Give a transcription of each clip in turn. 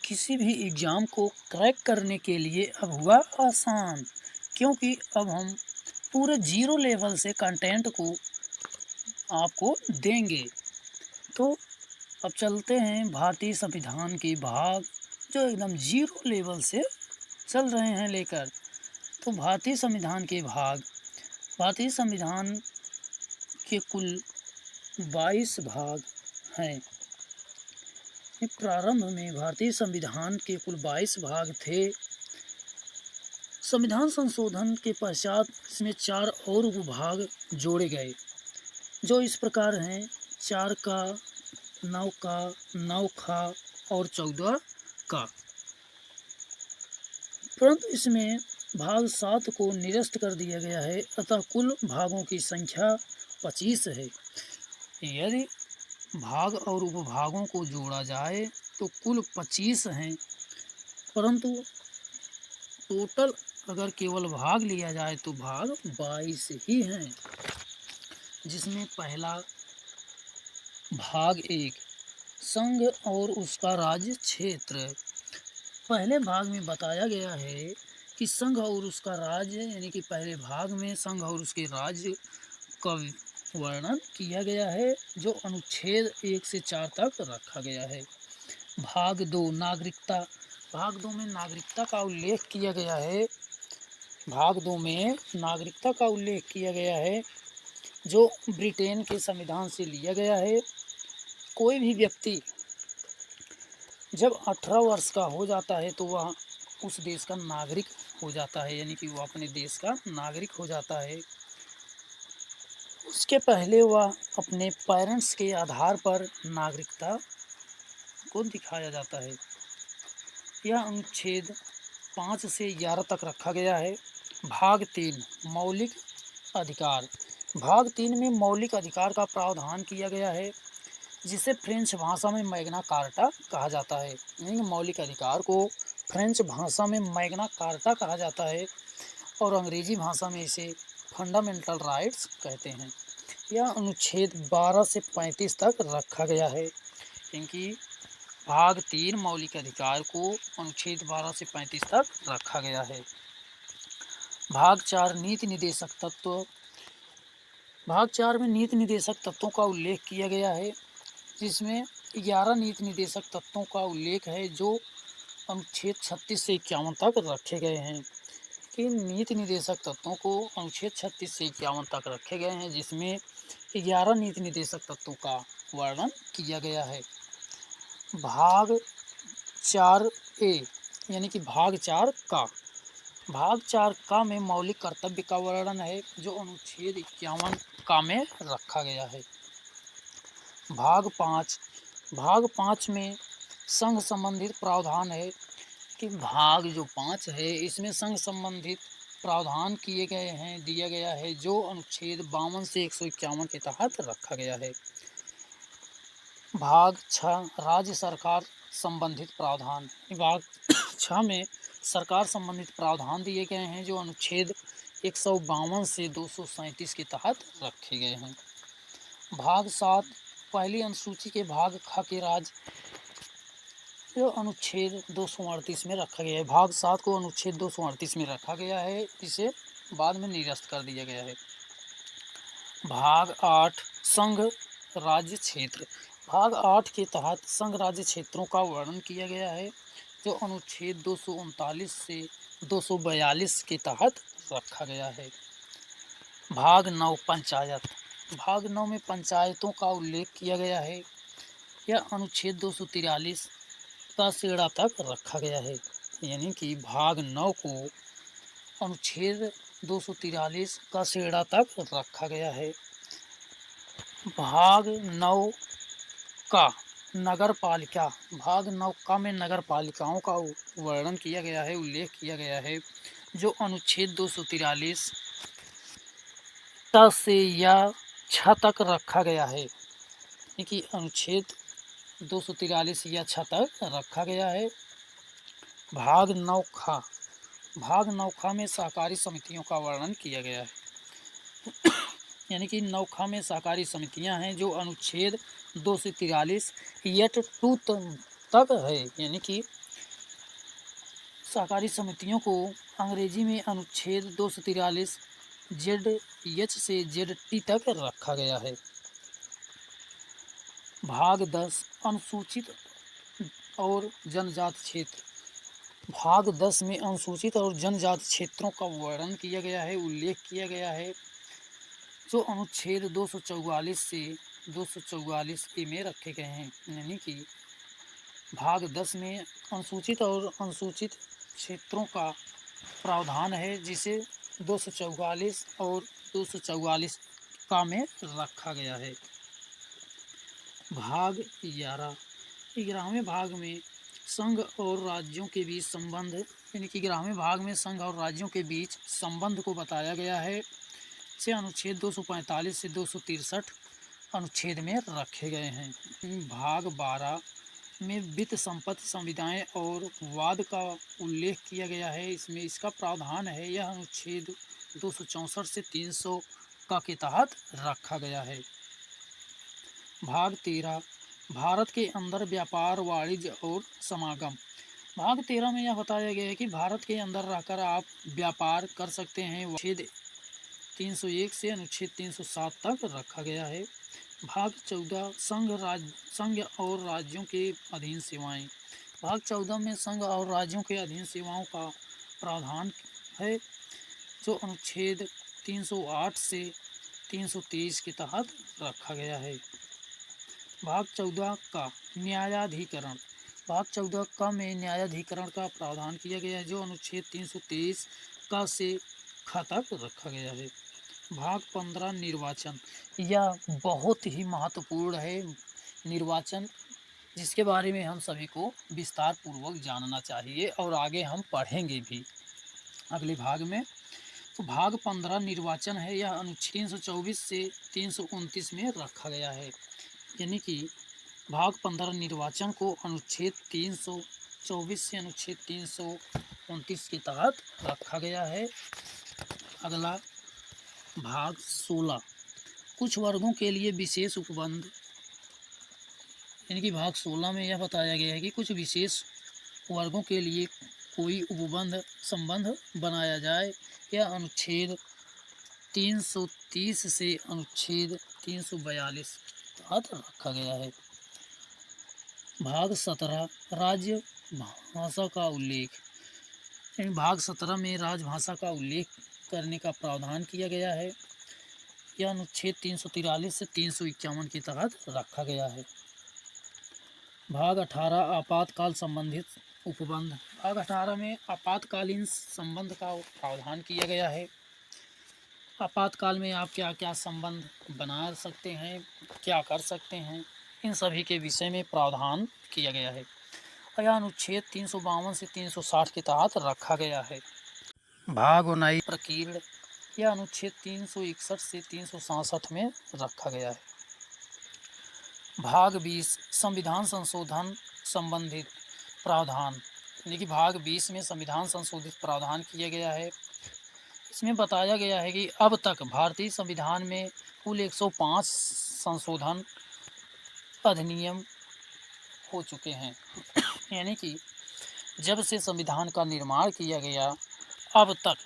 किसी भी एग्ज़ाम को क्रैक करने के लिए अब हुआ आसान, क्योंकि अब हम पूरे ज़ीरो लेवल से कंटेंट को आपको देंगे। तो अब चलते हैं भारतीय संविधान के भाग जो एकदम ज़ीरो लेवल से चल रहे हैं लेकर। तो भारतीय संविधान के कुल 22 भाग हैं। प्रारंभ में भारतीय संविधान के कुल 22 भाग थे। संविधान संशोधन के पश्चात इसमें 4 और उपभाग जोड़े गए, जो इस प्रकार हैं: 4 का, 9 का, 9 खा और 14 का। परंतु इसमें भाग 7 को निरस्त कर दिया गया है, अतः कुल भागों की संख्या 25 है। यदि भाग और उपभागों को जोड़ा जाए तो कुल 25 हैं, परंतु टोटल अगर केवल भाग लिया जाए तो भाग 22 ही हैं। जिसमें पहला भाग 1 संघ और उसका राज्य क्षेत्र। पहले भाग में बताया गया है कि संघ और उसका राज्य, यानी कि पहले भाग में संघ और उसके राज्य का वर्णन किया गया है, जो अनुच्छेद 1 से 4 तक रखा गया है। भाग 2 नागरिकता। भाग 2 में नागरिकता का उल्लेख किया गया है। भाग 2 में नागरिकता का उल्लेख किया गया है, जो ब्रिटेन के संविधान से लिया गया है। कोई भी व्यक्ति जब 18 वर्ष का हो जाता है तो वह उस देश का नागरिक हो जाता है, यानी कि वह अपने देश का नागरिक हो जाता है। उसके पहले वह अपने पेरेंट्स के आधार पर नागरिकता को दिखाया जाता है। यह अनुच्छेद 5 से 11 तक रखा गया है। भाग 3 मौलिक अधिकार। भाग 3 में मौलिक अधिकार का प्रावधान किया गया है, जिसे फ्रेंच भाषा में मैग्ना कार्टा कहा जाता है। यानी मौलिक अधिकार को फ्रेंच भाषा में मैग्ना कार्टा कहा जाता है और अंग्रेजी भाषा में इसे फंडामेंटल राइट्स कहते हैं। यह अनुच्छेद 12 से 35 तक रखा गया है, क्योंकि भाग 3 मौलिक अधिकार को अनुच्छेद 12 से 35 तक रखा गया है। भाग 4 नीति निर्देशक तत्व। भाग 4 में नीति निर्देशक तत्वों का उल्लेख किया गया है, जिसमें 11 नीति निर्देशक तत्वों का उल्लेख है, जो अनुच्छेद 36 से 51 तक रखे गए हैं। कि नीति निर्देशक तत्वों को अनुच्छेद 36 से 51 तक रखे गए हैं, जिसमें 11 नीति निर्देशक तत्वों का वर्णन किया गया है। भाग 4A यानी कि भाग 4 का। भाग 4 का में मौलिक कर्तव्य का वर्णन है, जो अनुच्छेद 51 का में रखा गया है। भाग 5 में संघ संबंधित प्रावधान है। कि भाग जो 5 है इसमें संघ संबंधित प्रावधान किए गए हैं, दिया गया है, जो अनुच्छेद 52 से 151 के तहत रखा गया है। भाग 6 राज्य सरकार संबंधित प्रावधान। भाग 6 में सरकार संबंधित प्रावधान दिए गए हैं, जो अनुच्छेद 152 से 237 के तहत रखे गए हैं। भाग 7 पहली अनुसूची के भाग ख के राज्य, जो अनुच्छेद 238 में रखा गया है। भाग 7 को अनुच्छेद 238 में रखा गया है, इसे बाद में निरस्त कर दिया गया है। भाग 8 संघ राज्य क्षेत्र। भाग 8 के तहत संघ राज्य क्षेत्रों का वर्णन किया गया है, जो अनुच्छेद 239 से 242 के तहत रखा गया है। भाग 9 पंचायत। भाग 9 में पंचायतों का उल्लेख किया गया है। यह अनुच्छेद 243 का सेड़ा तक रखा गया है, यानी कि भाग 9 को अनुच्छेद 243 का सेड़ा तक रखा गया है। भाग 9 का नगर पालिका। भाग 9 का में नगर पालिकाओं का वर्णन किया गया है, उल्लेख किया गया है, जो अनुच्छेद 243 से या 6 तक रखा गया है, यानी कि अनुच्छेद 243 या 6 तक रखा गया है। भाग 9 खा। भाग 9 खा में सहकारी समितियों का वर्णन किया गया है, यानी कि 9 खा में सहकारी समितियां हैं, जो अनुच्छेद 243 यट 2 तक है, यानी कि सहकारी समितियों को अंग्रेजी में अनुच्छेद 243 ZH से ZT तक रखा गया है। भाग 10 अनुसूचित और जनजाति क्षेत्र। भाग 10 में अनुसूचित और जनजाति क्षेत्रों का वर्णन किया गया है, उल्लेख किया गया है, जो अनुच्छेद 244 से 244 ए में रखे गए हैं। यानी कि भाग 10 में अनुसूचित और अनुसूचित क्षेत्रों का प्रावधान है, जिसे 244 और 244 का में रखा गया है। भाग 11वें भाग में संघ और राज्यों के बीच संबंध, यानी कि 11वें भाग में संघ और राज्यों के बीच संबंध को बताया गया है, से अनुच्छेद 245 से 263 अनुच्छेद में रखे गए हैं। भाग 12 में वित्त संपत्ति संविदाएं और वाद का उल्लेख किया गया है। इसमें इसका प्रावधान है, यह अनुच्छेद 264 से 300 का के तहत रखा गया है। भाग 13 भारत के अंदर व्यापार, वाणिज्य और समागम। भाग 13 में यह बताया गया है कि भारत के अंदर रहकर आप व्यापार कर सकते हैं। अनुच्छेद 301 से अनुच्छेद 307 तक रखा गया है। भाग 14 संघ और राज्यों के अधीन सेवाएं। भाग 14 में संघ और राज्यों के अधीन सेवाओं का प्रावधान है, जो अनुच्छेद 308 से 323 के तहत रखा गया है। भाग 14 का न्यायाधिकरण। भाग 14 का में न्यायाधिकरण का प्रावधान किया गया है, जो अनुच्छेद 323 का से ख तक रखा गया है। भाग 15 निर्वाचन। यह बहुत ही महत्वपूर्ण है, निर्वाचन, जिसके बारे में हम सभी को विस्तार पूर्वक जानना चाहिए और आगे हम पढ़ेंगे भी अगले भाग में। तो भाग 15 निर्वाचन है, यह अनुच्छेद 324 से 329 में रखा गया है। यानी कि भाग 15 निर्वाचन को अनुच्छेद 324 से अनुच्छेद 329 के तहत रखा गया है। अगला भाग 16 कुछ वर्गों के लिए विशेष उपबंध। यानी कि भाग 16 में यह बताया गया है कि कुछ विशेष वर्गों के लिए कोई उपबंध संबंध बनाया जाए। यह अनुच्छेद 330 से अनुच्छेद 342 तहत रखा गया है। भाग 17 राज्य भाषा का उल्लेख। भाग 17 में राजभाषा का उल्लेख करने का प्रावधान किया गया है। यह अनुच्छेद 343 से 351 के तहत रखा गया है। भाग 18 आपातकाल संबंधित उपबंध। भाग 18 में आपातकालीन संबंध का प्रावधान किया गया है। आपातकाल में आप क्या क्या संबंध बना सकते हैं, क्या कर सकते हैं, इन सभी के विषय में प्रावधान किया गया है। यह अनुच्छेद 352 से 360 के तहत रखा गया है। भाग 19 प्रकीर्ण। यह अनुच्छेद 361 से 367 में रखा गया है। भाग 20 संविधान संशोधन संबंधित प्रावधान। यानी कि भाग 20 में संविधान संशोधित प्रावधान किया गया है। इसमें बताया गया है कि अब तक भारतीय संविधान में कुल 105 संशोधन अधिनियम हो चुके हैं। यानी कि जब से संविधान का निर्माण किया गया अब तक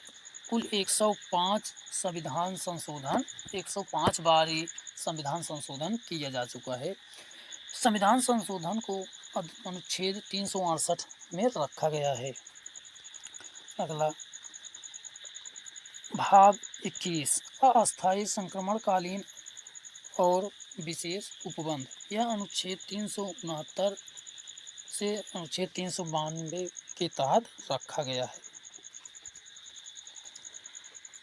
कुल 105 संविधान संशोधन 105 बार ही संविधान संशोधन किया जा चुका है। संविधान संशोधन को अनुच्छेद 368 में रखा गया है। अगला भाग 21 अस्थायी संक्रमणकालीन और विशेष उपबंध। यह अनुच्छेद 369 से अनुच्छेद 392 के तहत रखा गया है।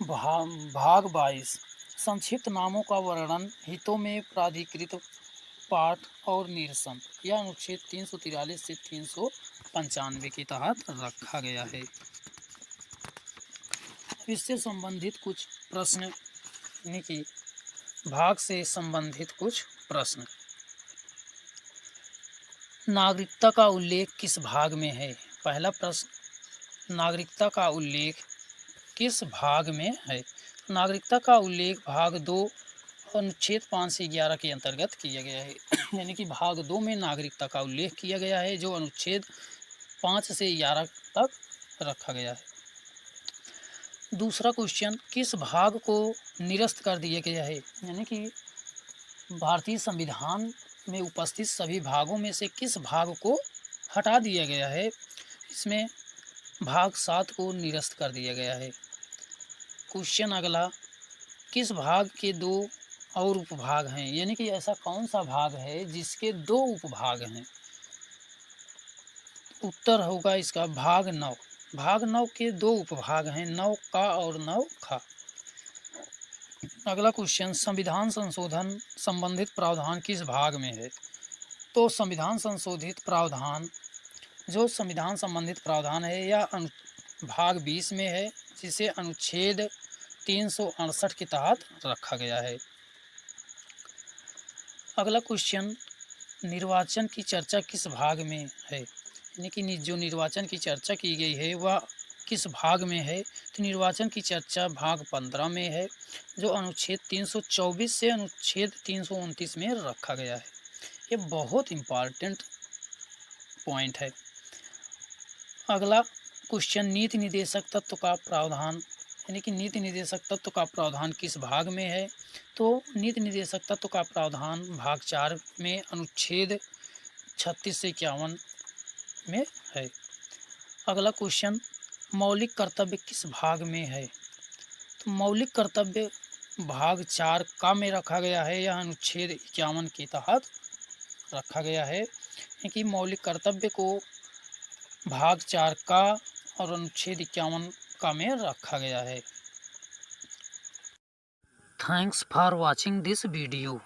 भाग 22 संक्षिप्त नामों का वर्णन, हितों में प्राधिकृत पाठ और निरसन। यह अनुच्छेद 343 से 395 के तहत रखा गया है। इससे संबंधित कुछ प्रश्न, यानी कि भाग से संबंधित कुछ प्रश्न। नागरिकता का उल्लेख किस भाग में है? पहला प्रश्न, नागरिकता का उल्लेख किस भाग में है? नागरिकता का उल्लेख भाग 2 अनुच्छेद 5 से 11 के अंतर्गत किया गया है। यानी कि भाग 2 में नागरिकता का उल्लेख किया गया है, जो अनुच्छेद 5 से 11 तक रखा गया है। दूसरा क्वेश्चन, किस भाग को निरस्त कर दिया गया है, यानी कि भारतीय संविधान में उपस्थित सभी भागों में से किस भाग को हटा दिया गया है। इसमें भाग 7 को निरस्त कर दिया गया है। क्वेश्चन अगला, किस भाग के 2 और उपभाग हैं, यानी कि ऐसा कौन सा भाग है जिसके 2 उपभाग हैं। उत्तर होगा इसका भाग 9। भाग 9 के 2 उपभाग हैं, 9 का और 9 खा। अगला क्वेश्चन, संविधान संशोधन संबंधित प्रावधान किस भाग में है। तो संविधान संशोधित प्रावधान, जो संविधान संबंधित प्रावधान है, यह भाग 20 में है, जिसे अनुच्छेद 368 के तहत रखा गया है। अगला क्वेश्चन, निर्वाचन की चर्चा किस भाग में है, यानी कि जो निर्वाचन की चर्चा की गई है वह किस भाग में है। तो निर्वाचन की चर्चा भाग 15 में है, जो अनुच्छेद 324 से अनुच्छेद 329 में रखा गया है। ये बहुत इम्पॉर्टेंट पॉइंट है। अगला क्वेश्चन, नीति निदेशक तत्व का प्रावधान, यानी कि नीति निदेशक तत्व का प्रावधान किस भाग में है। तो नीति निदेशक तत्व का प्रावधान भाग 4 में अनुच्छेद 36 से 51 में है। अगला क्वेश्चन, मौलिक कर्तव्य किस भाग में है। तो मौलिक कर्तव्य भाग 4 का में रखा गया है, यह अनुच्छेद 51 के तहत रखा गया है, कि मौलिक कर्तव्य को भाग 4 का और अनुच्छेद 51 का में रखा गया है। Thanks for watching this video.